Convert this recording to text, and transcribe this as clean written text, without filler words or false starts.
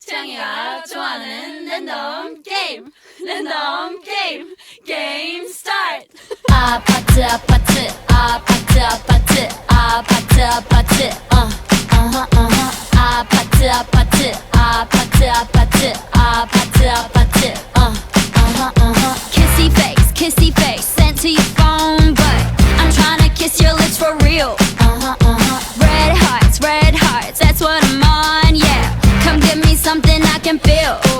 채영이가 좋아하는 랜덤 게임 게임 스타트. 아파트 아파트 아파트 아파트 아파트 아파트 아파트 아파트 아파트 아파트 아파트 아파트 kissy face sent to your phone but I'm tryna kiss your lips for real. Red hearts that's what I'm on, yeah. Come give me something I can feel.